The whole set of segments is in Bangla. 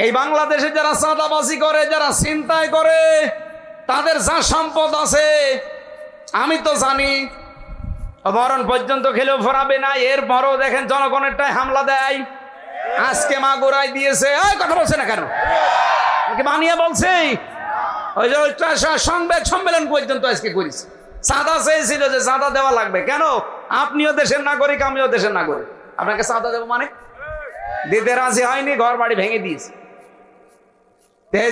এই বাংলাদেশে যারা চাঁদাবাজি করে, যারা ছিনতাই করে, তাদের যা সম্পদ আছে আমি তো জানি, মরণ পর্যন্ত খেলেও ফোরাবে না। এরপরও দেখেন জনগণেরটাই হামলা দেয়। আজকে মাগুরায় দিয়েছে, কথা বলছে না কেন? বানিয়ে বলছে ওই যে সংবাদ সম্মেলন পর্যন্ত আজকে করেছে। চাঁদা চেয়েছিল যে চাঁদা দেওয়া লাগবে। কেন? আপনিও দেশের নাগরিক, আমিও দেশের নাগরিক, আপনাকে চাঁদা দেবো মানে? দিতে রাজি হয়নি, ঘর বাড়ি ভেঙে দিয়েছে।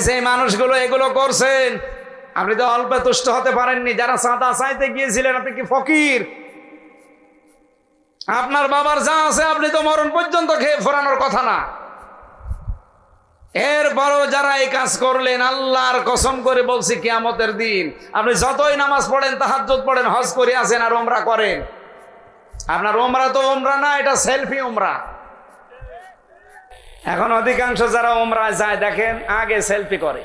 সেই মানুষগুলো এগুলো করছেন, আপনি তো অল্পে তুষ্ট হতে পারেননি। যারা চাঁদা চাইতে গিয়েছিলেন, আপনি কি ফকির? আপনার বাবার যা আছে আপনি তো মরণ পর্যন্ত খেয়ে ফোরানোর কথা না। এরপরও যারা এই কাজ করলেন, আল্লাহর কসম করে বলছি, কিয়ামতের দিন আপনি যতই নামাজ পড়েন, তাহাজ্জুদ পড়েন, হজ করে আসেন আর ওমরা করেন, আপনার ওমরা তো ওমরা না, এটা সেলফি ওমরা। এখন অধিকাংশ যারা ওমরায় যায় দেখেন আগে সেলফি করে,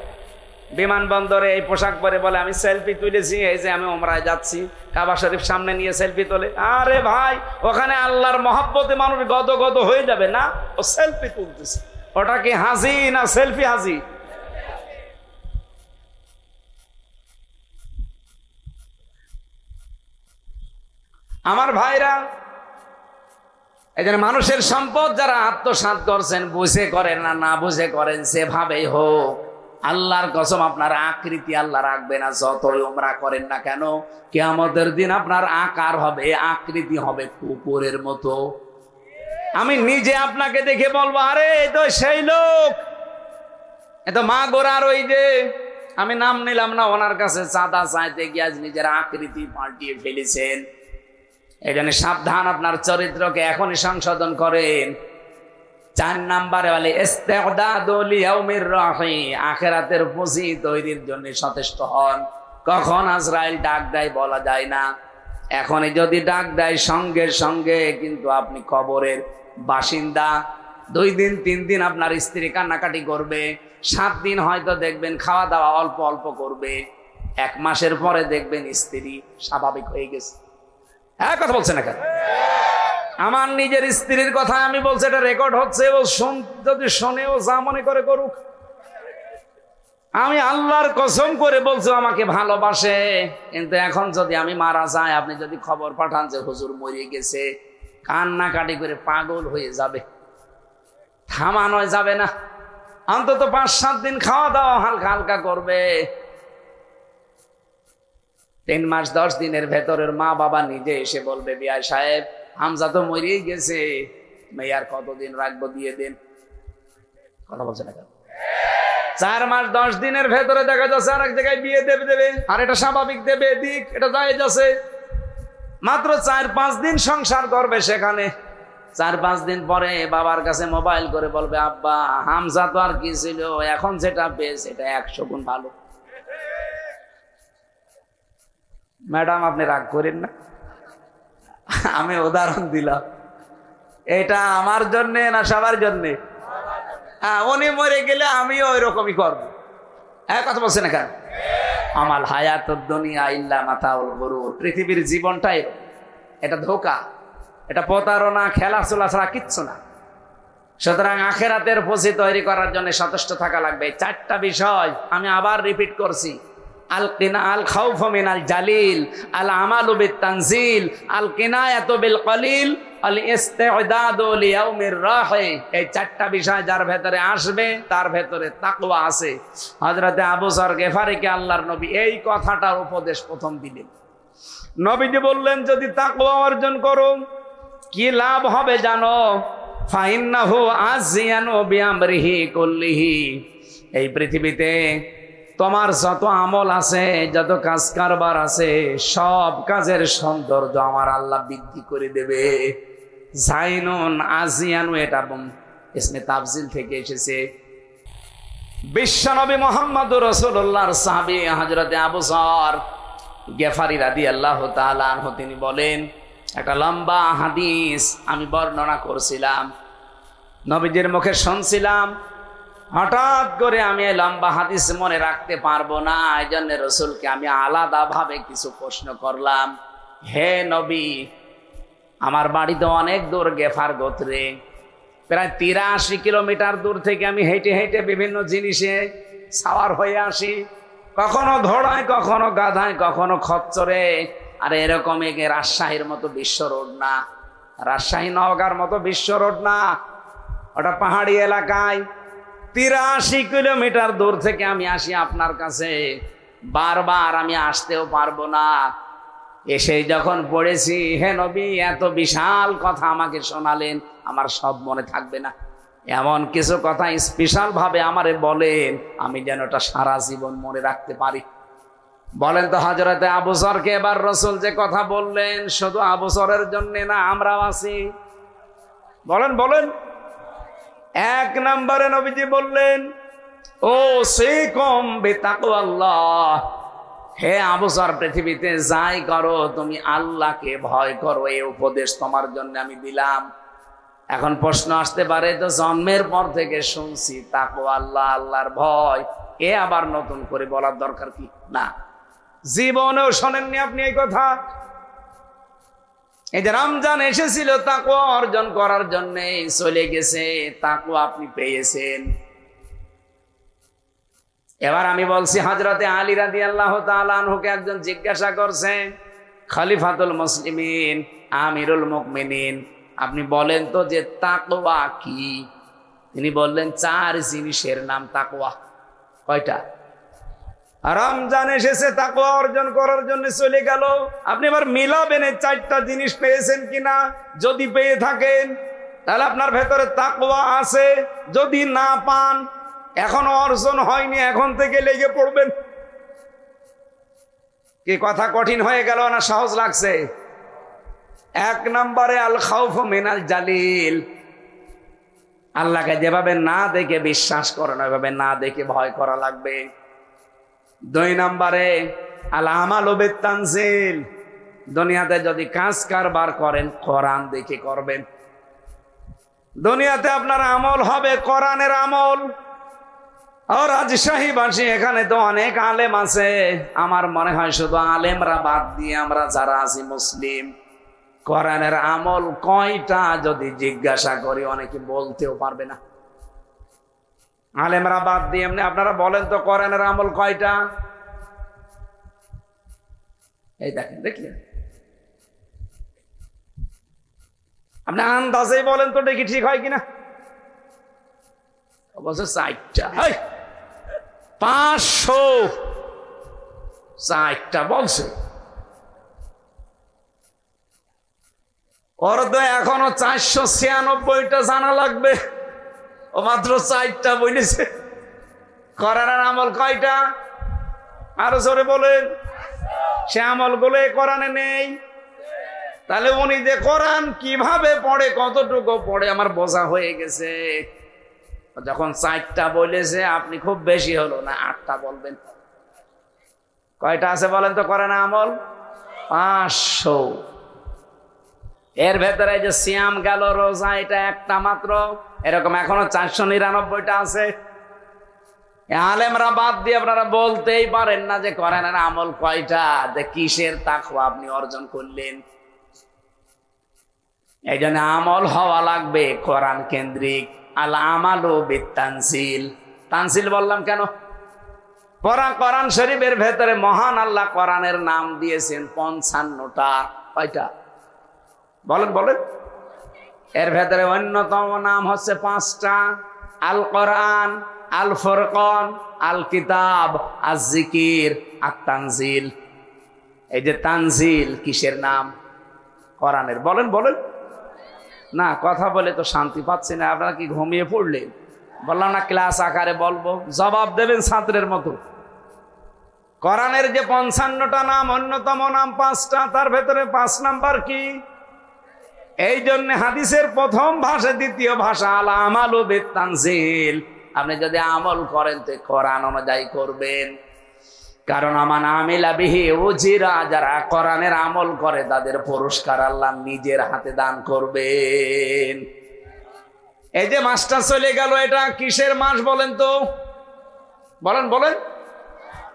বিমানবন্দরে এই পোশাক পরে বলে আমি সেলফি তুলেছি, এই যে আমি ওমরায় যাচ্ছি, কাবা শরীফ সামনে নিয়ে সেলফি তোলে। আরে ভাই, ওখানে আল্লাহর মহব্বতে মানুষ গদগদ হয়ে যাবে না? ও সেলফি তুলতেছে, ওটা কি হাজি না সেলফি হাজি? আমার ভাইরা, এই জন্য মানুষের সম্পদ যারা আত্মসাৎ করছেন, বুঝে করেন না না বুঝে করেন, সেভাবেই হোক, আল্লাহর কসম আপনার আকৃতি আল্লাহ রাখবে না। যতই ওমরা করেন না কেন, কিয়ামতের দিন আপনার আকার হবে, আকৃতি হবে কুকুরের মতো। আমি নিজে আপনাকে দেখে বলবো, আরে এই তো সেই লোক, এ তো মাগুরার ওই যে, আমি নাম নিলাম না, ওনার কাছে চাঁদা চাইতে গিয়ে আজ নিজের আকৃতি পাল্টিয়ে ফেলেছেন। এই জন্য সাবধান, আপনার চরিত্রকে এখনই সংশোধন করেন। 4 নম্বরে বলে ইস্তিগদাদু লিয়াউমির রাহি, আখিরাতের পুঁজি তৈরির জন্য সচেষ্ট হন। কখন আজরাইল ডাক দেয় বলা যায় না। এখনই যদি ডাক দেয় সঙ্গে সঙ্গে কিন্তু আপনি কবরের বাসিন্দা। 2 দিন 3 দিন আপনার স্ত্রী কান্নাকাটি করবে, 7 দিন হয়তো দেখবেন খাওয়া দাওয়া অল্প অল্প করবে, 1 মাসের পরে দেখবেন স্ত্রী স্বাভাবিক হয়ে গেছে। হ্যাঁ, কথা বলছে না কেন? আমার নিজের স্ত্রীর কথা আমি বলছি, এটা রেকর্ড হচ্ছে, ও যদি শোনে ও যা মনে করে করুক। আমি আল্লাহর কসম করে বলছি আমাকে ভালোবাসে, কিন্তু এখন যদি আমি মারা যাই, আপনি যদি খবর পাঠান যে হুজুর মরে গেছে, কান্নাকাটি করে পাগল হয়ে যাবে, থামানো যাবে না। অন্তত 5-7 দিন খাওয়া দাওয়া হালকা হালকা করবে। 3 মাস 10 দিনের ভেতরের মা বাবা নিজে এসে বলবে, বিআই সাহেব হামজা তো মরেই গেছে, মেয়ে আর কতদিন রাখবো, দিয়ে দেন। কথা বলছে না কেন? 4 মাস 10 দিনের ভেতরে দেখা যাচ্ছে আর এক জায়গায় বিয়ে দেবে, আর এটা স্বাভাবিক দেবে, দিক, এটা জায়েজ আছে। মাত্র 4-5 দিন সংসার করবে, সেখানে 4-5 দিন পরে বাবার কাছে মোবাইল করে বলবে, আব্বা হামজা তো আর কি ছিল, এখন যেটা পেয়েছে এটা 100 গুণ ভালো। ম্যাডাম আপনি রাগ করেন না, আমি উদাহরণ দিলাম, এটা আমার জন্য না সবার জন্য? হ্যাঁ, উনি মরে গেলে আমিও ওই রকমই করবো। হ্যাঁ, কথা বলছে না কেন? আমাল হায়াতুদ দুনিয়া ইল্লা মাতাউল গুরুর, পৃথিবীর জীবনটাই এটা ধোঁকা, এটা প্রতারণা, খেলাধুলা ছাড়া কিচ্ছু না। সুতরাং আখিরাতের পুঁজি তৈরি করার জন্য সচেষ্ট থাকা লাগবে। 4টা বিষয় আমি আবার রিপিট করছি। আল কিনা আল খাউফু মিনাল জালিল, আল আমালু বিত তানজিল, আল কিনায়াতু বিল কলিল, আল ইস্তিগদাদু লিয়াউমির রাহি। এই 4টা বিষয় যার ভেতরে আসবে তার ভেতরে তাকওয়া আছে। হযরতে আবু যর গিফারীকে আল্লাহর নবী এই কথাটার উপদেশ প্রথম দিলেন। নবীজি বললেন, যদি তাকওয়া অর্জন করো কি লাভ হবে জানো? ফাইন্নাহু আজিয়ানু বিআমরিহি কুল্লিহি, এই পৃথিবীতে তোমার যত আমল আছে, যত কাজ কারবার আছে, সব কাজের সৌন্দর্য আমার আল্লাহ বৃদ্ধি করে দেবে। জাইনুন আজিয়ানু, এটা ইসমে তাফজিল থেকে এসেছে। বিশ্বনবী মুহাম্মদুর রাসূলুল্লাহর সাহাবী হযরতে আবু যর গিফারী রাদিয়াল্লাহু তাআলা আনহু, তিনি বলেন, একটা লম্বা হাদিস আমি বর্ণনা করছিলাম, নবীজির মুখে শুনছিলাম। হঠাৎ করে আমি এই লম্বা হাদিস মনে রাখতে পারবো না, এই জন্য রসুলকে আমি আলাদাভাবে কিছু প্রশ্ন করলাম। হে নবী, আমার বাড়ি তো অনেক দূর, গেফার গোত্রে, প্রায় 83 কিলোমিটার দূর থেকে আমি হেঁটে হেঁটে বিভিন্ন জিনিসে সাওয়ার হয়ে আসি, কখনো ঘোড়ায়, কখনো গাধায়, কখনো খচ্চরে। আর এরকম রাজশাহীর মতো বিশ্ব রোড না, রাজশাহী নওগাঁর মতো বিশ্ব রোড না, ওটা পাহাড়ি এলাকায়। 83 কিলোমিটার দূর থেকে আমি আসি আপনার কাছে, বারবার আমি আসতেও পারবো না। এসে যখন পড়েছি, হে নবী এত বিশাল কথা আমাকে শোনালেন, আমার সব মনে থাকবে না। এমন কিছু কথা স্পেশাল ভাবে আমারে বলেন, আমি যেন ওটা সারা জীবন মনে রাখতে পারি। বলেন তো হযরতে আবু যরকে এবার রাসূল যে কথা বললেন, শুধু আবু যরের জন্য না, আমরাও আছি। বলেন বলেন। 1 নম্বরে নবীজি বললেন, ও সিকুম বিতাকওয়াল্লাহ, হে আবু যর, পৃথিবীতে যাই করো তুমি আল্লাহকে ভয় করো, এই উপদেশ তোমার জন্য আমি দিলাম। এখন প্রশ্ন আসতে পারে, তো জন্মের পর থেকে শুনছি তাকওয়া আল্লাহ, আল্লাহর ভয়, এ আবার নতুন করে বলার দরকার কি? না, জীবনেও শোনেননি আপনি এই কথা। এই যে রমজান এসেছিল তাকওয়া অর্জন করার জন্য, চলে গেছে, তাকওয়া আপনি পেয়েছেন। এবার আমি বলছি, হযরতে আলী রাদিয়াল্লাহু তাআলা আনহুকে একজন জিজ্ঞাসা করছে, খলিফাতুল মুসলিমিন, আমিরুল মুমিনিন, আপনি বলেন তো যে তাকওয়া কি? তিনি বললেন 4 জিনিসের নাম তাকওয়া। কয়টা? রমজান এসেছে তাকওয়া অর্জন করার জন্য চলে গেল, আপনি এবার মিলাবেন এই 4টা জিনিস পেয়েছেন কিনা। যদি পেয়ে থাকেন তাহলে আপনার ভেতরে তাকওয়া আছে, যদি না পান, এখনো অর্জন হয়নি, এখন থেকে লেগে পড়বেন। কি কথা কঠিন হয়ে গেল না সহজ লাগছে? 1 নম্বরে আল খাউফু মিনাল জালিল, আল্লাহকে যেভাবে না দেখে বিশ্বাস করেন ওইভাবে না দেখে ভয় করা লাগবে। 2 নম্বরে আল আমালু বিত-তানজিল, দুনিয়াতে যদি কাজ কারবার করেন কোরআন দেখে করবেন। দুনিয়াতে আপনার আমল হবে কোরআনের আমল। আর রাজশাহীবাসী, এখানে তো অনেক আলেম আছে, আমার মনে হয় শুধু আলেমরা বাদ দিয়ে আমরা যারা আছি মুসলিম, কোরআনের আমল কয়টা যদি জিজ্ঞাসা করি অনেকে বলতেও পারবে না। আলেমরা বাদ দিয়ে এমনি আপনারা বলেন তো কোরআনের আমল কয়টা? এই দেখেন, দেখলেন? আপনি আন্দাজেই বলেন তো দেখি ঠিক হয় কিনা। অবশ্য 4টা, 500 4টা বলছে। ওর তো এখনো 496টা জানা লাগবে, ও মাত্র 4টা বলেছে। কোরআনের আমল কয়টা? আরো জোরে বলেন। সে আমলগুলো কোরআনে নেই। তাহলে উনি যে কোরআন কিভাবে পড়ে, কতটুকু পড়ে, আমার বোঝা হয়ে গেছে। যখন 4টা বলেছে, আপনি খুব বেশি হলো না 8টা বলবেন। কয়টা আছে বলেন তো কোরআনে আমল? 500। এর ভেতরে যে সিয়াম গেল, রোজা, এটা একটা মাত্র, এরকম এখনো 499টা আছে। আলেমরা বাদ দিয়ে আপনারা বলতেই পারেন না যে কোরআনের আমল কয়টা, যে কিসের তাকওয়া আপনি অর্জন করলেন। এই জন্য আমল হওয়া লাগবে কোরআন কেন্দ্রিক। আল আমালু বিত-তানজিল, তানজিল বললাম কেন? কোরআন শরীফের ভেতরে মহান আল্লাহ কোরআনের নাম দিয়েছেন 55টা। কয়টা বলেন বলেন? এর ভেতরে অন্যতম নাম হচ্ছে 5টা, আল কোরআন, আল ফুরকান, আল কিতাব, আজ জিকির, আত তানজিল। এই যে তানজিল কিসের নাম? কোরআনের। বলেন বলেন। না, কথা বলে তো শান্তি পাচ্ছি না। আপনারা কি ঘুমিয়ে পড়লেন? বললাম না ক্লাস আকারে বলবো, জবাব দেবেন ছাত্রের মতো। কোরআনের যে 55টা নাম, অন্যতম নাম 5টা, তার ভেতরে 5 নাম্বার কি? এই জন্য হাদিসের প্রথম ভাষা, দ্বিতীয় ভাষা আল আমালু বিত-তানজিল। আপনি যদি আমল করেন তো কোরআন অনুযায়ী করবেন, কারণ আমান আমিলা বিহি উজিরা, যারা কোরআনের আমল করে তাদের পুরস্কার আল্লাহ নিজের হাতে দান করবেন। এই যে মাসটা চলে গেল, এটা কিসের মাস বলেন তো? বলেন বলেন।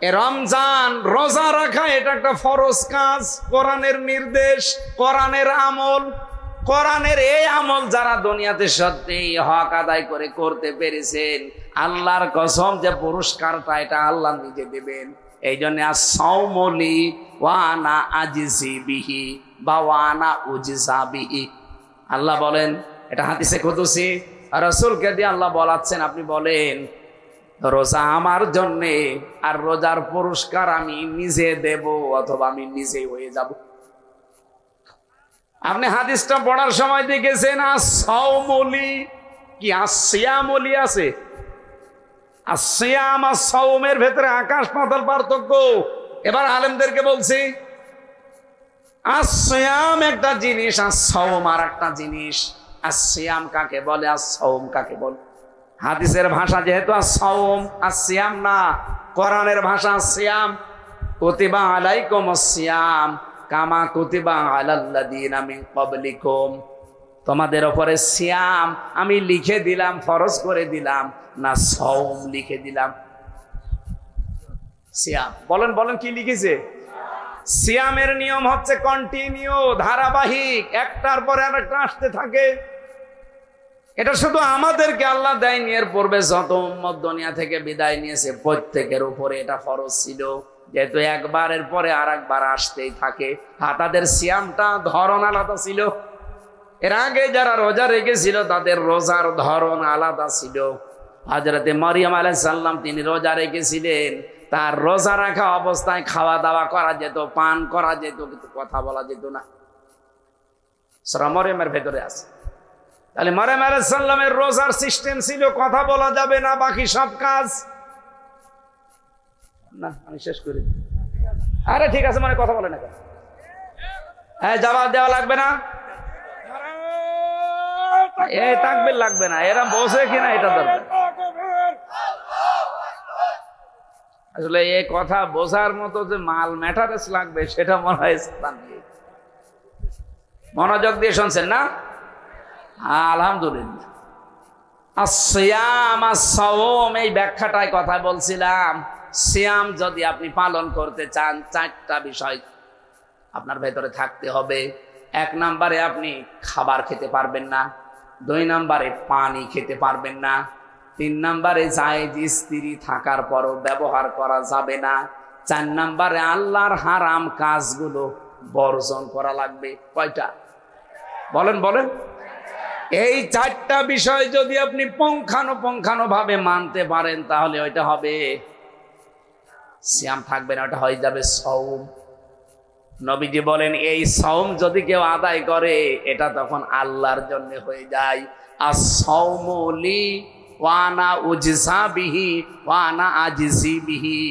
এ রমজান, রোজা রাখা এটা একটা ফরজ কাজ, কোরআনের নির্দেশ, কোরআনের আমল। কোরআনের এই আমল যারা দুনিয়াতে সত্যি হক আদায় করে করতে পেরেছেন, আল্লাহর কসম যে পুরস্কারটা এটা আল্লাহ নিজে দেবেন। এই জন্য আস-সাওমুলি ওয়া আনা আজিজি বিহি বা ওয়া আনা উজিজা বিহি। আল্লাহ বলেন, এটা হাদিসে কুদসি, রাসূলকে দিয়ে আল্লাহ বলাচ্ছেন, আপনি বলেন রোজা আমার জন্যে, আর রোজার পুরস্কার আমি নিজে দেব অথবা আমি নিজেই হয়ে যাব। আপনি হাদিসটা পড়ার সময় দেখেছেন আস-সাওমুলি কি আসিয়ামুলি আছে? আসিয়াম আর সাওমের ভেতরে আকাশ পাতাল পার্থক্য। এবার আলেমদেরকে বলছি, আসিয়াম একটা জিনিস, আর সাওম আর একটা জিনিস। আসিয়াম কাকে বলে, আর সাওম কাকে বলে? হাদিসের ভাষা যেহেতু as-সাওম, as-সিয়াম না, কোরআনের ভাষা সিয়াম। কুতিবা আলাইকুমুস সিয়াম কামা কুতিবা আলাল্লাযীনা মিন ক্বাবলিকুম। তোমাদের উপরে সিয়াম আমি লিখে দিলাম, ফরজ করে দিলাম, না সাওম লিখে দিলাম? সিয়াম। বলেন বলেন কি লিখেছে? সিয়ামের নিয়ম হচ্ছে কন্টিনিউ, ধারাবাহিক, একটার পরে আরেকটা আসতে থাকে। এটা শুধু আমাদেরকে আল্লাহ দেয়নি, এর পূর্বে যত উম্মত দুনিয়া থেকে বিদায় নিয়েছে প্রত্যেকের উপরে এটা ফরজ ছিল, যেহেতু একবারের পরে আর একবার আসতেই থাকে। তাদের সিয়ামটা ধরন আলাদা ছিল। এর আগে যারা রোজা রেখেছিল তাদের রোজার ধরন আলাদা ছিল। হযরতে মারিয়াম আলাইহিস সালাম তিনি রোজা রেখেছিলেন, তার রোজা রাখা অবস্থায় খাওয়া দাওয়া করা যেত, পান করা যেত, কিন্তু কথা বলা যেত না। সূরা মারিয়ামের ভেতরে আছে। তাহলে মারিয়াম আলাইহিস সালামের রোজার সিস্টেম ছিল, কথা বলা যাবে না, বাকি সব কাজ না। আমি শেষ করি। আরে ঠিক আছে, মানে কথা বলে না, হ্যাঁ জবাব দেওয়া লাগবে না, এই তাকবীর লাগবে না, এরা বসে কিনা এটা দরকার। আসলে এই কথা বোঝার মতো যে মাল ম্যাটারেস লাগবে সেটা মনে হয় স্থান নেই। মনোযোগ দিয়ে শুনছেন না? আলহামদুলিল্লাহ। as-সিয়াম as-সাওম, এই ব্যাখ্যাটাই কথা বলছিলাম। সিয়াম যদি আপনি পালন করতে চান, চারটা বিষয় আপনার ভেতরে থাকতে হবে। এক নম্বরে আপনি খাবার খেতে পারবেন না, 2 নম্বরে পানি খেতে পারবেন না, 3 নম্বরে জায়েজ স্ত্রী থাকার পরও ব্যবহার করা যাবে না, 4 নম্বরে আল্লাহর হারাম কাজগুলো বর্জন করা লাগবে। কয়টা? বলেন বলেন। এই 4টা বিষয় যদি আপনি পুঙ্খানুপুঙ্খানুভাবে মানতে পারেন তাহলে ওইটা হবে সিয়াম, থাকবে না, ওটা হয়ে যাবে সাওম। নবীজি বলেন এই সাওম যদি কেউ আদায় করে এটা তখন আল্লাহর জন্য হয়ে যায়। as-সাওমু লি ওয়া আনা উজজা বিহি ওয়া আনা আজিজি বিহি।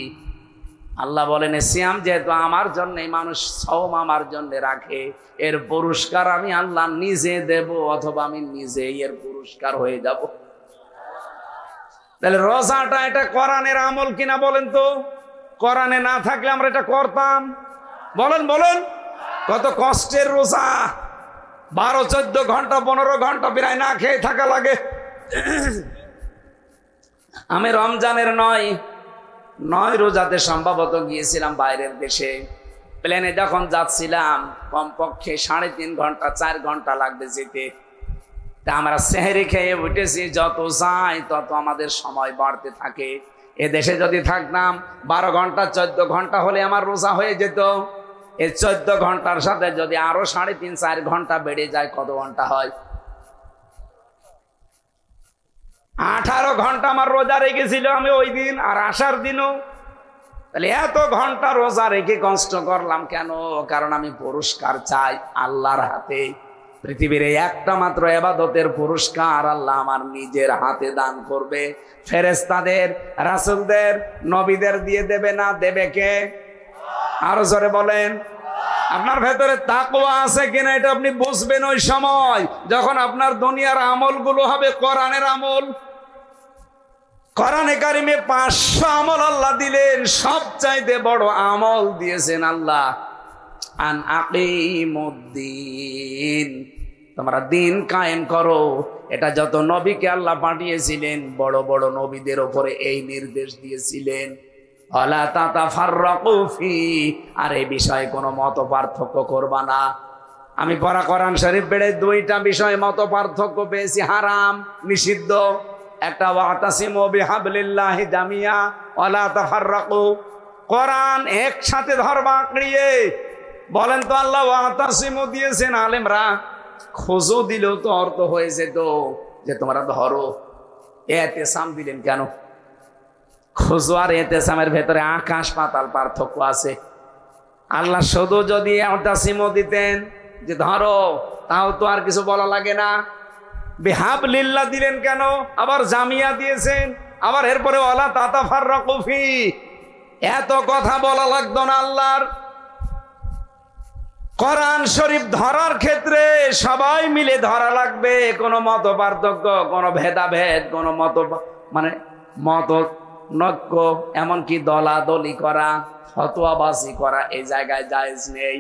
আল্লাহ বলেন সিয়াম যেহেতু আমার জন্য, মানুষ সাওম আমার জন্য রাখে, এর পুরস্কার আমি আল্লাহ নিজে দেব অথবা আমি নিজে এর পুরস্কার হয়ে যাব। তাহলে রোজাটা এটা কোরআনের আমল কিনা বলেন তো? কোরআনে না থাকলে আমরা এটা করতাম? বলেন বলেন। কত কষ্টের রোজা, 12-14 ঘন্টা 15 ঘন্টা প্রায় না খেয়ে থাকা লাগে। আমি রমজানের নয় রোজাতে সম্ভবত গিয়েছিলাম বাইরের দেশে। প্লেনে যখন যাচ্ছিলাম কমপক্ষে 3.5 ঘন্টা 4 ঘন্টা লাগবে যেতে। তা আমরা সেহরি খেয়ে উঠেছি, যত যাই তত আমাদের সময় বাড়তে থাকে। এ দেশে যদি থাকতাম 12 ঘন্টা 14 ঘন্টা হলে আমার রোজা হয়ে যেত। এই 14 ঘন্টার সাথে যদি আরো 3.5-4 ঘন্টা বেড়ে যায়, কত ঘন্টা হয়? 18 ঘন্টা আমার রোজা রেখেছিল আমি ওই দিন, আর আসার দিনও। তাহলে এত ঘন্টা রোজা রেখে কষ্ট করলাম কেন? কারণ আমি পুরস্কার চাই আল্লাহর হাতে। পৃথিবীর একটা মাত্র ইবাদতের পুরস্কার আল্লাহ আমার নিজের হাতে দান করবে। ফেরেশতাদের, রাসূলদের, নবীদের দিয়ে দেবে না, দেবে কে? আরো জোরে বলেন। আপনার ভেতরে তাকওয়া আছে কিনা এটা আপনি বুঝবেন ওই সময় যখন আপনার দুনিয়ার আমলগুলো হবে কোরআনের আমল। কোরআনে কারিমে 500 আমল আল্লাহ দিলেন, সবচাইতে বড় আমল দিয়েছেন আল্লাহ আন আকিমুদ্দিন, তোমরা দিন কায়েম করো। এটা যত নবীকে আল্লাহ পাঠিয়েছিলেন বড় বড় নবীদের উপরে এই নির্দেশ দিয়েছিলেন, ওয়ালা তাতাফাররাকু ফি, আর এই বিষয়ে কোনো মত পার্থক্য করবা না। আমি পড়া কোরআন শরীফ বেড়ে দুইটা বিষয় মত পার্থক্য পেয়েছি, হারাম নিষিদ্ধ। একটা ওয়াতাসিমু বিহাবলিল্লাহি জামিয়া ওয়ালা তাফাররাকু, কোরআন একসাথে ধরবা আঁকড়িয়ে। বলেন তো আল্লাহ ওয়াতাসিমু দিয়েছেন, আলেমরা খোঁজও দিলেও তো অর্থ হয়েছে তো যে তোমরা ধরো। এতেসাম দিলেন কেন? খোঁজো আর এতেসামের ভেতরে আকাশ পাতাল পার্থক্য আছে। আল্লাহ শুধু যদি ওয়াতাসিমু দিতেন যে ধরো, তাও তো আর কিছু বলা লাগে না। বিহাবলিল্লাহ দিলেন কেন? আবার জামিয়া দিয়েছেন, আবার এরপরে ওয়ালা তাতাফাররাকু ফি, এত কথা বলা লাগতো না আল্লাহর। কোরআন শরীফ ধরার ক্ষেত্রে সবাই মিলে ধরা লাগবে, কোনো মত পার্থক্য, কোনো ভেদাভেদ, কোনো মত নৈক্য, এমনকি দলাদলি করা, ফতোয়াবাজি করা এই জায়গায় জায়েজ নেই।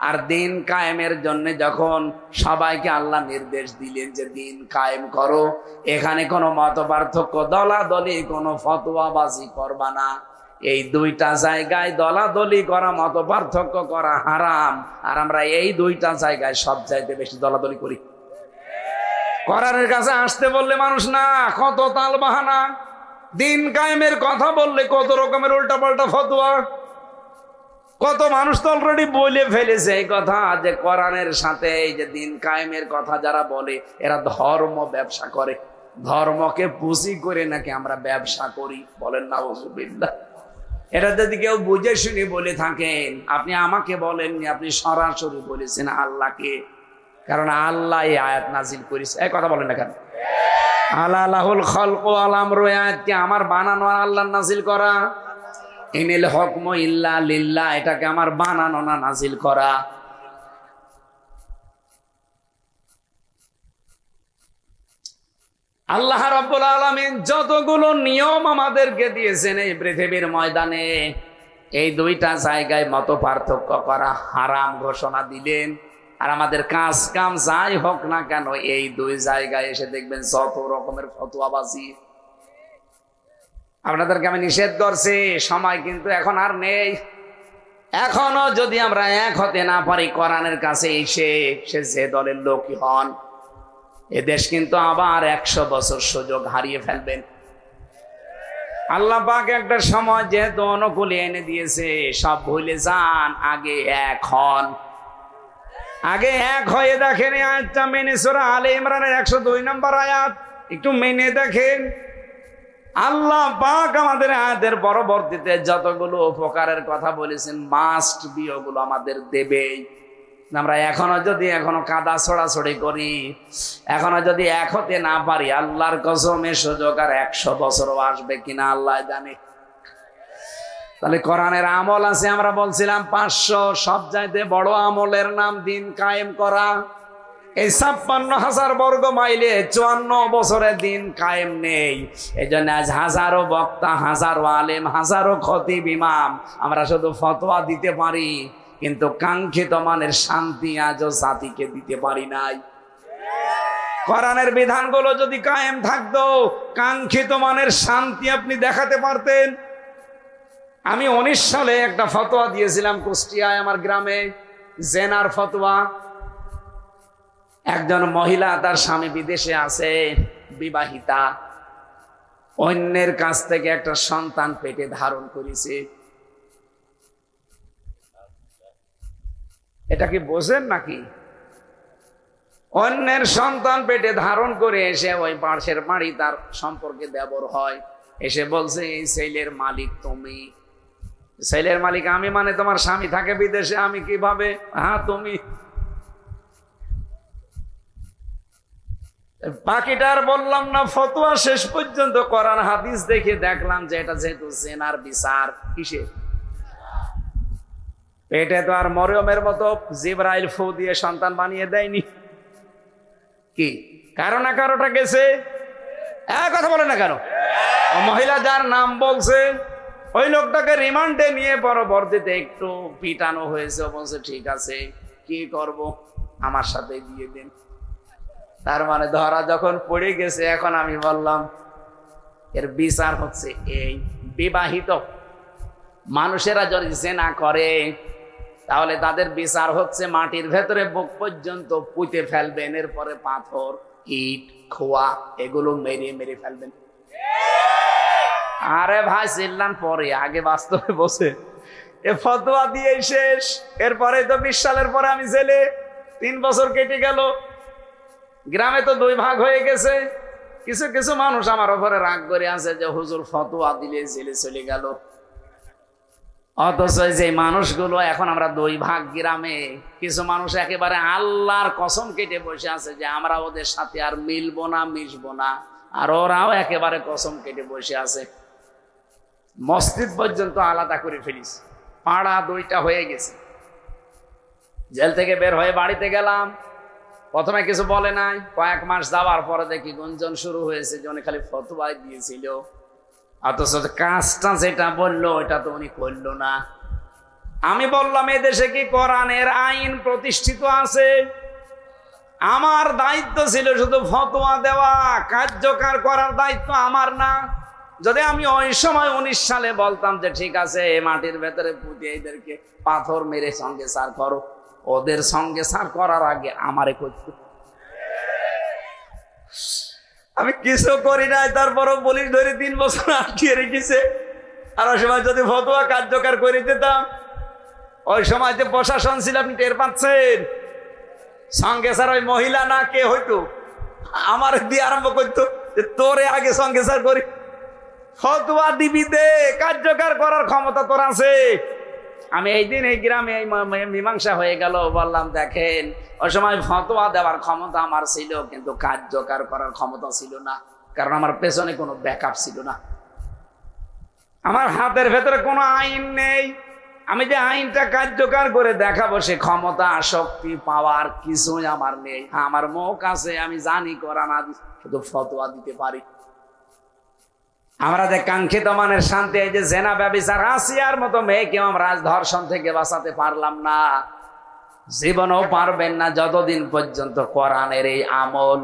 আর দিন কায়েমের জন্য যখন সবাইকে আল্লাহ নির্দেশ দিলেন যে দিন কায়েম করো, এখানে কোনো মত পার্থক্য, দলাদলি, কোনো ফতোয়াবাজি করবা না। এই দুইটা জায়গায় দলাদলি করা, মত পার্থক্য করা হারাম। আর আমরা এই দুইটা জায়গায় সব চাইতে বেশি দলাদলি করি। কোরআনের কাছে আসতে বললে মানুষ না, কত তাল বাহানা। দিন কায়েমের কথা বললে কত রকমের উল্টাপাল্টা ফতোয়া। কত মানুষ তো অলরেডি বলে ফেলেছে এই কথা যে কোরআনের সাথে এই যে দিন কায়েমের কথা যারা বলে এরা ধর্ম ব্যবসা করে, ধর্মকে পুঁজি করে নাকি আমরা ব্যবসা করি। বলেন নাউজুবিল্লাহ। এটা যদি কেউ বুঝে শুনে বলে থাকেন, আপনি আমাকে বলেননি, আপনি সরাসরি বলেছেন আল্লাহকে। কারণ আল্লাহ এই আয়াত নাজিল করেছে। এই কথা বলেন না কেন? আলাহুল খালকু ওয়াল আমরু, আয়াতকে আমার বানানো আর আল্লাহ নাজিল করা। ইনিল হুকমু ইল্লা লিল্লাহ, এটাকে আমার বানানো না নাজিল করা। আল্লাহ রাব্বুল আলামিন যতগুলো নিয়ম আমাদেরকে দিয়েছেন এই পৃথিবীর ময়দানে, এই দুইটা জায়গায় মত পার্থক্য করা হারাম ঘোষণা দিলেন। আর আমাদের কাজ কাম যাই হোক না কেন, এই দুই জায়গায় এসে দেখবেন যত রকমের ফতোয়াবাজি। আপনাদেরকে আমি নিষেধ করছি, সময় কিন্তু এখন আর নেই। এখনো যদি আমরা এক হতে না পারি কোরআনের কাছে এসে, সে যে দলের লোকই হন, এদেশ কিন্তু আবার 100 বছর সুযোগ হারিয়ে ফেলবেন। আল্লাহ পাক একটা সময় যেহেতু অনুকূলে এনে দিয়েছে, সব ভুলে যান, আগে এক হন। আগে এক হয়ে দেখেন আয়াতটা মেনে, সূরা আলে ইমরানের 102 নম্বর আয়াত একটু মেনে দেখেন। আল্লাহ পাক আমাদের আয়াতের পরবর্তীতে যতগুলো উপকারের কথা বলেছেন, মাস্ট বি ওগুলো আমাদের দেবেই। আমরা এখনো কাদা ছড়াছড়ি করি, এখনো যদি এক হতে না পারি, আল্লাহর কসমে সুযোগ আর 100 বছরও আসবে কিনা আল্লাহ জানে। তাহলে কোরআনের আমল আছে, আমরা বলছিলাম 500, সবচাইতে বড় আমলের নাম দিন কায়েম করা। এই 56,000 বর্গ মাইলে 54 বছরে দিন কায়েম নেই। এই জন্য আজ হাজারো বক্তা, হাজারো আলেম, হাজারো খতিব ইমাম, আমরা শুধু ফতোয়া দিতে পারি, কিন্তু কাঙ্ক্ষিত মানের শান্তি আজও জাতিকে দিতে পারি নাই। কোরআনের বিধানগুলো যদি কায়েম থাকতো, কাঙ্ক্ষিত মানের শান্তি আপনি দেখাতে পারতেন। আমি 19 সালে একটা ফতোয়া দিয়েছিলাম কুষ্টিয়ায়, আমার গ্রামে, জেনার ফতোয়া। একজন মহিলা, তার স্বামী বিদেশে আছে, বিবাহিতা, অন্যের কাছ থেকে একটা সন্তান পেটে ধারণ করেছে। এটা কি বোঝেন নাকি? অন্যের সন্তান পেটে ধারণ করে এসে ওই পাশের বাড়ি তার সম্পর্কে দেবর হয়, এসে বলছে এই ছেলের মালিক তুমি। ছেলের মালিক আমি, মানে তোমার স্বামী থাকে বিদেশে, আমি কিভাবে? হ্যাঁ তুমি। বাকিটার বললাম না, ফতোয়া শেষ পর্যন্ত কোরআন হাদিস দেখে দেখলাম যে এটা যেহেতু জেনার বিচার, কিসে পেটে তো আর মরিয়মের মতো জিবরাইল ফু দিয়ে সন্তান বানিয়ে দেয়নি, কি কারো না কারোটা গেছে। কথা বলে না কেন? মহিলা যার নাম বলছে, ওই লোকটাকে রিমান্ডে নিয়ে পরবর্তীতে একটু পিটানো হয়েছে। বলছে ঠিক আছে, কি করব, আমার সাথে দিয়ে দিন। তার মানে ধরা যখন পড়ে গেছে, এখন আমি বললাম এর বিচার হচ্ছে এই, বিবাহিত মানুষেরা যদি জেনা করে তাহলে তাদের বিচার হচ্ছে মাটির ভেতরে বুক পর্যন্ত পুঁতে ফেলবেন, এরপরে পাথর, ইট, খোয়া এগুলো মেরে মেরে ফেলবেন। আরে ভাই চিল্লান পরে, আগে বাস্তবে বসে এ ফতোয়া দিয়ে শেষ। এরপরে তো 20 সালের পরে আমি জেলে, 3 বছর কেটে গেল। গ্রামে তো 2 ভাগ হয়ে গেছে। কিছু কিছু মানুষ আমার উপরে রাগ করে আছে যে হুজুর ফতোয়া দিলে জেলে চলে গেল। অথচ যে মানুষগুলো এখন আমরা 2 ভাগ গ্রামে, কিছু মানুষ একেবারে আল্লাহর কসম কেটে বসে আছে যে আমরা ওদের সাথে আর মিলবো না, মিশবো না। আর ওরাও একেবারে কসম কেটে বসে আছে। মসজিদ পর্যন্ত আলাদা করে ফেলিস, পাড়া 2টা হয়ে গেছে। জেল থেকে বের হয়ে বাড়িতে গেলাম, প্রথমে কিছু বলে নাই, কয়েক মাস যাওয়ার পরে দেখি গুঞ্জন শুরু হয়েছে যে উনি খালি ফতোয়াই দিয়েছিল, অথচ কাজটা যেটা বললো ওইটা তো উনি করলো না। আমি বললাম এদেশে কি কোরআনের আইন প্রতিষ্ঠিত আছে? আমার দায়িত্ব ছিল শুধু ফতোয়া দেওয়া, কার্যকর করার দায়িত্ব আমার না। যদি আমি ওই সময় 19 সালে বলতাম যে ঠিক আছে মাটির ভেতরে পুঁতে এদেরকে পাথর মেরে সঙ্গে সার করো, ওদের সঙ্গে সার করার আগে আমারে করত। আমি কিছু করি নাই, তারপরও পুলিশ ধরে 3 বছর আটকিয়ে রেখেছে। আর ওই সময় যদি ফতোয়া কার্যকর করে দিতাম, ওই সময় যে প্রশাসন ছিল আপনি টের পাচ্ছেন, সঙ্গে স্যার ওই মহিলা না কে হইতো আমার দিয়ে আরম্ভ করতো যে তোরে আগে সঙ্গে স্যার করি, ফতোয়া দিবি দে, কার্যকর করার ক্ষমতা তোর আছে। আমি এই দিন এই গ্রামে মীমাংসা হয়ে গেল, বললাম দেখেন ওই সময় ফতোয়া দেওয়ার ক্ষমতা আমার ছিল, কিন্তু কার্যকর করার ক্ষমতা ছিল না, কারণ আমার পেছনে কোনো ব্যাকআপ ছিল না। আমার হাতের ভেতরে কোনো আইন নেই। আমি যে আইনটা কার্যকর করে দেখাবো সে ক্ষমতা, শক্তি, পাওয়ার কিছুই আমার নেই। আমার মুখ আছে, আমি জানি কোরআন হাদিস, শুধু ফতোয়া দিতে পারি। আমরা যে কাঙ্ক্ষিত মানের শান্তি, এই যে জেনা ব্যভিচার, আসিয়ার মতো মেয়েকেও আমরা ধর্ষণ থেকে বাঁচাতে পারলাম না, জীবনেও পারবেন না যতদিন পর্যন্ত কোরআনের এই আমল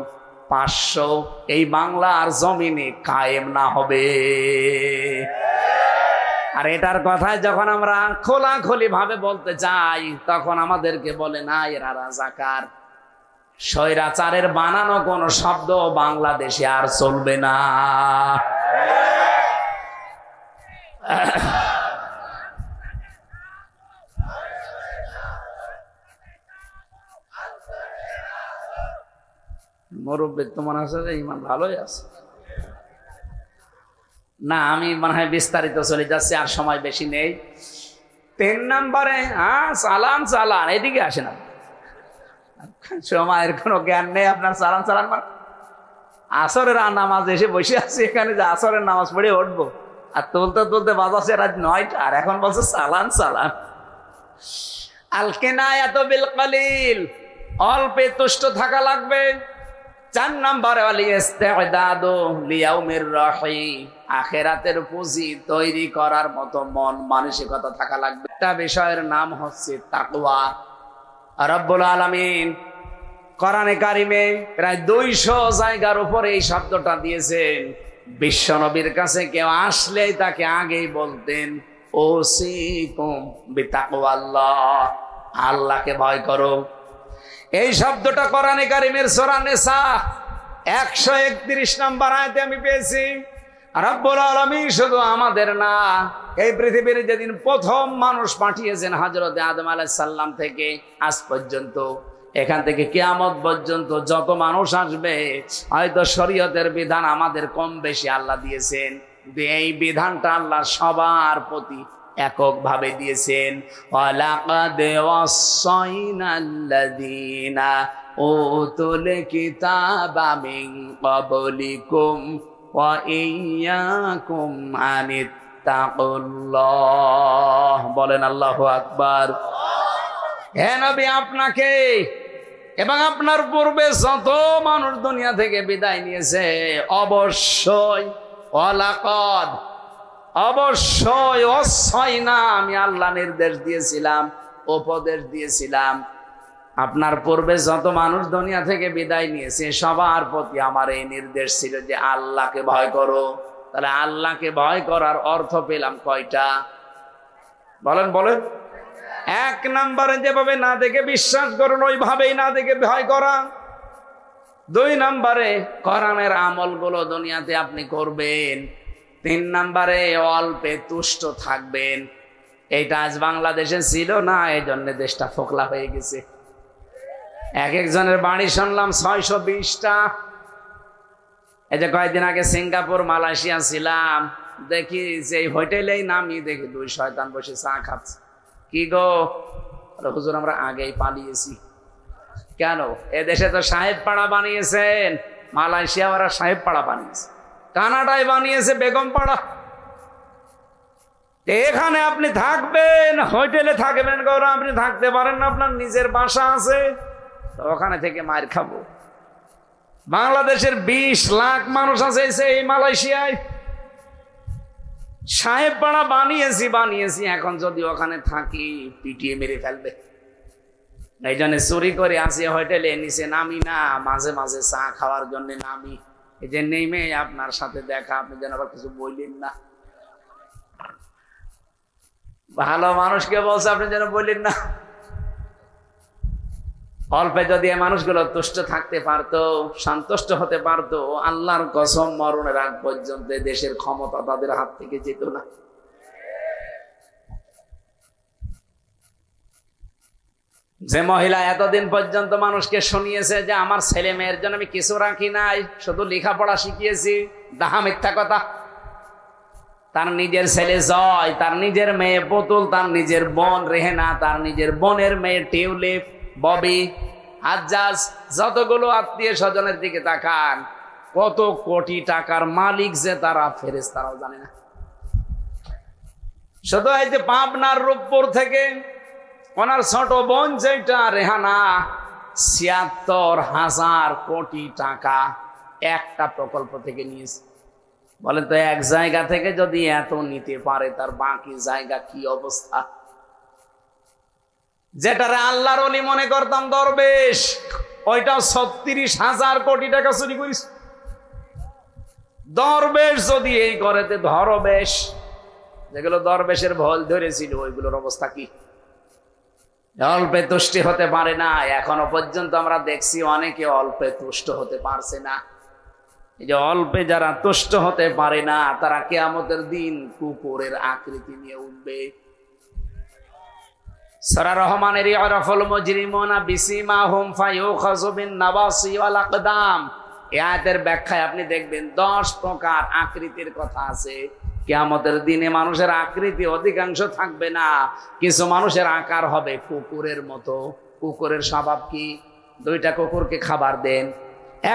500 এই বাংলার জমিনে কায়েম না হবে। আর এটার কথায় যখন আমরা খোলাখুলি ভাবে বলতে চাই, তখন আমাদেরকে বলে না এরা রাজাকার। স্বৈরাচারের বানানো কোন শব্দ বাংলাদেশে আর চলবে না। মুরব্বী তো মনে হচ্ছে যে ইমান ভালোই আছে না। আমি মনে হয় বিস্তারিত চলে যাচ্ছে, আর সময় বেশি নেই। 3 নম্বরে চালান চালান, এদিকে আসে না, সময়ের কোনো জ্ঞান নেই আপনার। চালান চালান মানে আসরের নামাজ এসে বসে আছি এখানে, যে আসরের নামাজ পড়ে উঠবো, আর তুলতে তুলতে বাজাচ্ছে রাত 9টা, আর এখন বলছে চালান চালান। আলকিনায়াত বিল কলিল, অল্পে তুষ্ট থাকা লাগবে। 4 নম্বরে ইস্তেদাদু লিয়াউমির রাহি, আখিরাতের পুঁজি তৈরি করার মতো মন মানসিকতা থাকা লাগবে। একটা বিষয়ের নাম হচ্ছে তাকওয়া। রব্বুল আলামিন কোরআনে কারিমে প্রায় 200 জায়গার উপরে এই শব্দটা দিয়েছেন। বিশ্ব নবীর কাছে কেউ আসলেই তাকে আগেই বলতেন ওসিকুম বিতাকওয়াল্লাহ, আল্লাহকে ভয় করো। এই শব্দটা কোরআনে কারিমের সূরা নিসা 131 নম্বর আয়াতে আমি পেয়েছি। রব্বুল আলামিন শুধু আমাদের না, এই পৃথিবীর যেদিন প্রথম মানুষ পাঠিয়েছেন হযরত আদম আলাইহিস সালাম থেকে আজ পর্যন্ত, এখান থেকে কিয়ামত পর্যন্ত যত মানুষ আসবে, হয়তো শরীয়তের বিধান আমাদের কম বেশি আল্লাহ দিয়েছেন, এই বিধানটা আল্লাহ সবার প্রতি এককভাবে দিয়েছেন। ওয়ালাকাদ ওয়াসাইনাল্লাযীনা উতুল কিতাবা মিন ক্বাবলিকুম ওয়া ইয়্যাকুম আনিত্তাকুল্লাহ। বলেন আল্লাহু আকবার। হে নবী, আপনাকে এবং আপনার পূর্বে যত মানুষ দুনিয়া থেকে বিদায় নিয়েছে, অবশ্যই ওয়ালাকাদ, অবশ্যই ওয়াসাইনা, আমি আল্লাহ নির্দেশ দিয়েছিলাম, উপদেশ দিয়েছিলাম, আপনার পূর্বে যত মানুষ দুনিয়া থেকে বিদায় নিয়েছে সবার প্রতি আমার এই নির্দেশ ছিল যে আল্লাহকে ভয় করো। তাহলে আল্লাহকে ভয় করার অর্থ পেলাম কয়টা? বলেন বলেন। 1 এক নম্বরে যেভাবে না দেখে বিশ্বাস করুন ওইভাবেই না দেখে ভয় করা। 2 নম্বরে কোরআনের আমলগুলো দুনিয়াতে আপনি করবেন। 3 নম্বরে অল্পে তুষ্ট থাকবেন। এইটা আজ বাংলাদেশে ছিল না, এই জন্য দেশটা ফোকলা হয়ে গেছে। এক একজনের বাড়ি শুনলাম 620টা। এই যে কয়েকদিন আগে সিঙ্গাপুর মালয়েশিয়া ছিলাম, দেখি যে হোটেলেই নামি দেখি 2 শয়তান বসে চা খাচ্ছে। কি গো? হুজুর আমরা আগেই পালিয়েছি। কেন? এদেশে তো সাহেব পাড়া বানিয়েছেন, মালয়েশিয়া ওরা সাহেব পাড়া বানিয়েছে, কানাডায় বানিয়েছে বেগম পাড়া। এখানে আপনি থাকবেন, হোটেলে থাকবেন গৌরা, আপনি থাকতে পারেন না, আপনার নিজের বাসা আছে, ওখানে থেকে মার খাবো। বাংলাদেশের 20 লাখ মানুষ আছে এই মালয়েশিয়ায়, সাহেব পাড়া বানিয়েছি। এখন যদি ওখানে থাকি পিটিয়ে মেরে ফেলবে। এই জন্য চুরি করে আসি, হোটেলে নিচে নামি না, মাঝে মাঝে চা খাওয়ার জন্য নামি। এই যে নেমে আপনার সাথে দেখা, আপনি যেন আবার কিছু বললেন না। ভালো মানুষকে বলছে, আপনি যেন বললেন না। অল্পে যদি এই মানুষগুলো তুষ্ট থাকতে পারতো, সন্তুষ্ট হতে পারতো, আল্লাহর কসম মরণের আগ পর্যন্ত দেশের ক্ষমতা তাদের হাত থেকে যেত না। যে মহিলা এতদিন পর্যন্ত মানুষকে শুনিয়েছে যে আমার ছেলে মেয়ের জন্য আমি কিছু রাখি নাই, শুধু লেখাপড়া শিখিয়েছি, দাহা মিথ্যা কথা। তার নিজের ছেলে জয়, তার নিজের মেয়ে পুতুল, তার নিজের বোন রেহেনা, তার নিজের বোনের মেয়ে টিউলিপ, ববি, হাজ্জাজ, যতগুলো আত্মীয় স্বজনের দিকে তাকান, কত কোটি টাকার মালিক যে তারা, ফেরেশতারাও জানে না। শুধু এই যে পাবনার রূপপুর থেকে ওনার ছোট বোন যেটা রেহানা, ৭৬,০০০ কোটি টাকা একটা প্রকল্প থেকে নিয়েছে। বলেন তো, এক জায়গা থেকে যদি এত নিতে পারে, তার বাকি জায়গা কি অবস্থা? যেটারে আল্লাহর ওলি মনে করতাম দরবেশ, ওইটাও ৩৬,০০০ কোটি টাকা চুরি করিস। দরবেশ যদি এই করেতে ধরবেশ, যেগুলো দরবেশের ভল ধরেছিল, ওইগুলোর অবস্থা কি? অল্পে তুষ্টি হতে পারে না। এখনো পর্যন্ত আমরা দেখছি অনেকে অল্পে তুষ্ট হতে পারছে না। এই যে অল্পে যারা তুষ্ট হতে পারে না, তারা কিয়ামতের দিন কুকুরের আকৃতি নিয়ে উঠবে। সূরা রহমানের ইয়ারাফুল মুজরিমুনা বিসিমাহুম ফায়ুখাযু বিন নাওয়াসি ওয়াল আকদাম, এই আয়াতের ব্যাখ্যায় আপনি দেখবেন 10 প্রকার আকৃতির কথা আছে। কিয়ামতের দিনে মানুষের আকৃতি অধিকাংশ থাকবে না, কিছু মানুষের আকার হবে কুকুরের মতো। কুকুরের স্বভাব কি? 2টা কুকুরকে খাবার দেন,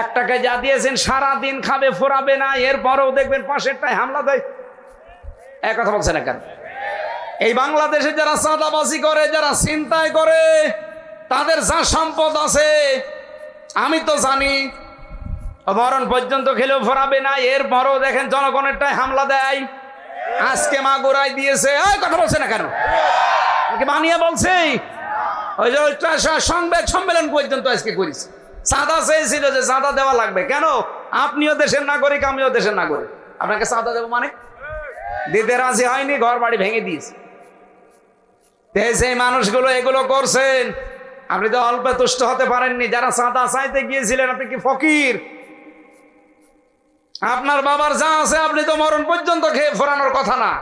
একটাকে যা দিয়েছেন সারা দিন খাবে, ফোরাবে না, এরপরেও দেখবেন পাশেরটায় হামলা দেয়। এক কথা বলছেন না কেন? এই বাংলাদেশে যারা চাঁদাবাজি করে, যারা ছিনতাই করে, তাদের যা সম্পদ আছে আমি তো জানি, মরণ পর্যন্ত খেলেও ফোরাবে না, এরপরেও দেখেন জনগণেরটায় হামলা দেয়। আজকে মাগুরায় দিয়েছে। কথা বলছে না কেন? বানিয়ে বলছে। ওই যে সংবাদ সম্মেলন পর্যন্ত আজকে করেছে। চাঁদা চেয়েছিল যে চাঁদা দেওয়া লাগবে। কেন? আপনিও দেশের নাগরিক, আমিও দেশের নাগরিক, আপনাকে চাঁদা দেবো মানে? দিতে রাজি হয়নি, ঘর বাড়ি ভেঙে দিয়েছে। সেই মানুষগুলো এগুলো করছেন, আপনি তো অল্পে তুষ্ট হতে পারেননি। যারা চাঁদা চাইতে গিয়েছিলেন, আপনি কি ফকির? আপনার বাবার যা আছে আপনি তো মরণ পর্যন্ত খেয়ে ফোরানোর কথা না।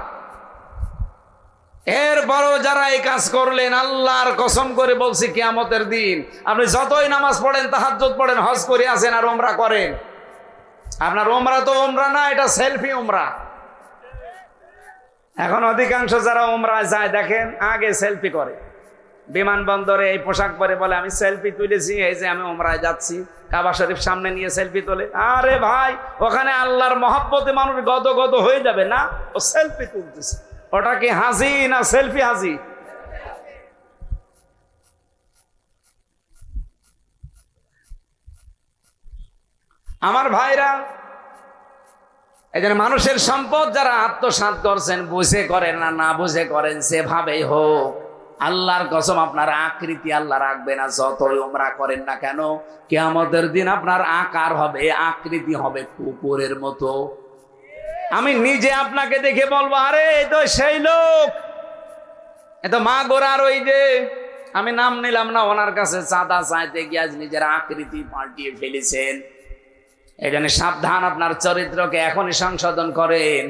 এরপরও যারা এই কাজ করলেন, আল্লাহর কসম করে বলছি, কিয়ামতের দিন আপনি যতই নামাজ পড়েন, তাহাজ্জুদ পড়েন, হজ করে আসেন আর ওমরা করেন, আপনার ওমরা তো ওমরা না, এটা সেলফি ওমরা। এখন অধিকাংশ যারা ওমরায় যায় দেখেন, আগে সেলফি করে, বিমানবন্দরে এই পোশাক পরে বলে আমি সেলফি তুলেছি, এই যে আমি ওমরায় যাচ্ছি, কাবা শরীফ সামনে নিয়ে সেলফি তোলে। আরে ভাই, ওখানে আল্লাহর মহব্বতে মানুষ গদ হয়ে যাবে না, ও সেলফি তুলতেছে। ওটা কি হাজি না সেলফি হাজি? আমার ভাইরা, এই জন্য মানুষের সম্পদ যারা আত্মসাৎ করছেন, বুঝে করেন না, না বুঝে করেন, সেভাবেই হোক, আল্লাহর কসম আপনার আকৃতি আল্লাহ রাখবে না, যতই ওমরা করেন না কেন। কিয়ামতের দিন আপনার আকার হবে, আকৃতি হবে কুকুরের মতো। আমি নিজে আপনাকে দেখে বলবো, আরে এই তো সেই লোক, এত মা গোরার ওই যে আমি নাম নিলাম না, ওনার কাছে চাঁদা চাইতে গিয়ে আজ নিজের আকৃতি পাল্টিয়ে ফেলেছেন। এই জন্য সাবধান, আপনার চরিত্রকে এখনই সংশোধন করেন।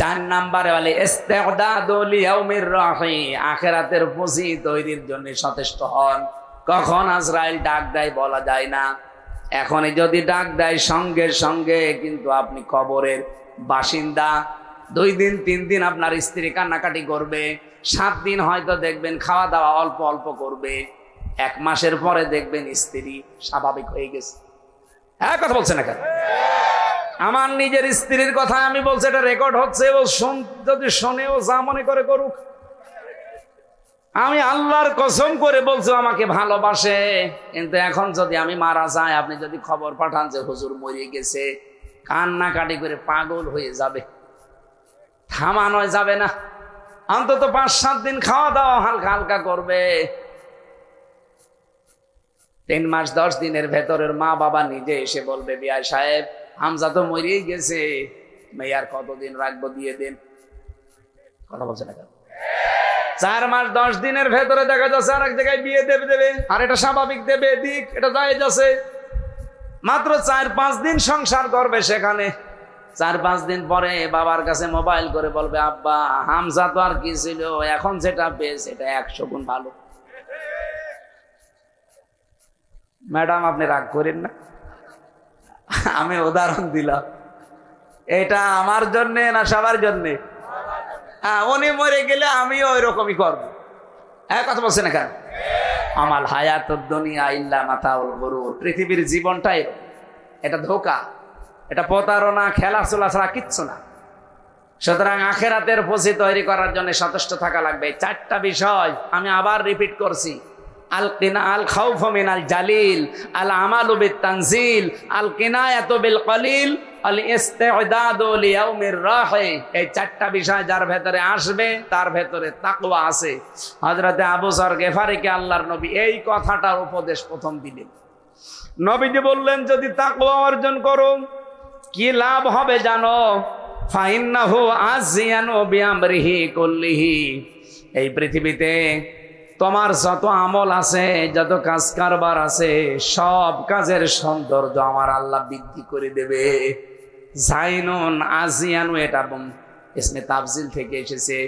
4 নম্বরে বলে ইস্তিগদাদু লিয়াউমির রাহি, আখিরাতের পুঁজি তৈরির জন্য সচেষ্ট হন। কখন আজরাইল ডাক দেয় বলা যায় না। এখনই যদি ডাক দেয় সঙ্গে সঙ্গে কিন্তু আপনি কবরের বাসিন্দা। 2 দিন 3 দিন আপনার স্ত্রী কান্নাকাটি করবে, 7 দিন হয়তো দেখবেন খাওয়া দাওয়া অল্প অল্প করবে, 1 মাসের পরে দেখবেন স্ত্রী স্বাভাবিক হয়ে গেছে। হ্যাঁ, কথা বলছে না কেন? আমার নিজের স্ত্রীর কথা আমি বলছি, এটা রেকর্ড হচ্ছে। ও যদি শোনেও যা মনে করে করুক, আমি আল্লাহর কসম করে বলছি আমাকে ভালোবাসে। কিন্তু এখন যদি আমি মারা যাই, আপনি যদি খবর পাঠান যে হুজুর মরে গেছে, কান্নাকাটি করে পাগল হয়ে যাবে, থামানো যাবে না। অন্তত 5-7 দিন খাওয়া দাওয়া হালকা হালকা করবে। 3 মাস 10 দিনের ভেতরের মা বাবা নিজে এসে বলবে, বিআই সাহেব হামজা তো মরেই গেছে, মেয়ার কতদিন রাখবো দিয়ে দেন। কথা বলছে না কেন? 4 মাস 10 দিনের ভেতরে দেখা যাচ্ছে আর এক জায়গায় বিয়ে দেবে, আর এটা স্বাভাবিক দেবে দিক, এটা জায়েজ আছে। মাত্র 4-5 দিন সংসার করবে, সেখানে 4-5 দিন পরে বাবার কাছে মোবাইল করে বলবে, আব্বা হামজা তো আর কি ছিল, এখন যেটা পেয়েছে এটা 100 গুণ ভালো। ম্যাডাম আপনি রাগ করেন না, আমি উদাহরণ দিলাম, এটা আমার জন্যে না সবার জন্যে? হ্যাঁ, উনি মরে গেলে আমিও ওই রকমই করবো। হ্যাঁ, কথা বলছে না কেন? আমাল হায়াতুদ দুনিয়া ইল্লা মাতাউল গুরুর, পৃথিবীর জীবনটাই এটা ধোঁকা, এটা প্রতারণা, খেলাধুলা ছাড়া কিচ্ছু না। সুতরাং আখিরাতের পুঁজি তৈরি করার জন্য সচেষ্ট থাকা লাগবে। 4টা বিষয় আমি আবার রিপিট করছি। আল কিনা আল খাউফু মিনাল জালিল, আল আমালু বিত তানজিল, আল কিনায়াতু বিল কলিল, আল ইস্তিগদাদু লিয়াউমির রাহি। এই 4টা বিষয় যার ভেতরে আসবে তার ভেতরে তাকওয়া আছে। হযরতে আবু যর গিফারীকে আল্লাহর নবী এই কথাটার উপদেশ প্রথম দিলেন। নবীজি বললেন, যদি তাকওয়া অর্জন করো কি লাভ হবে জানো? ফাইন্নাহু আজিয়ানু বিআমরিহি কুল্লিহি, এই পৃথিবীতে তোমার যত আমল আছে, যত কাজ কারবার আছে, সব কাজের সৌন্দর্য আমার আল্লাহ বৃদ্ধি করে দেবে। জাইনুন আজিয়ানু, এটা ইসমে তাফজিল থেকে এসেছে।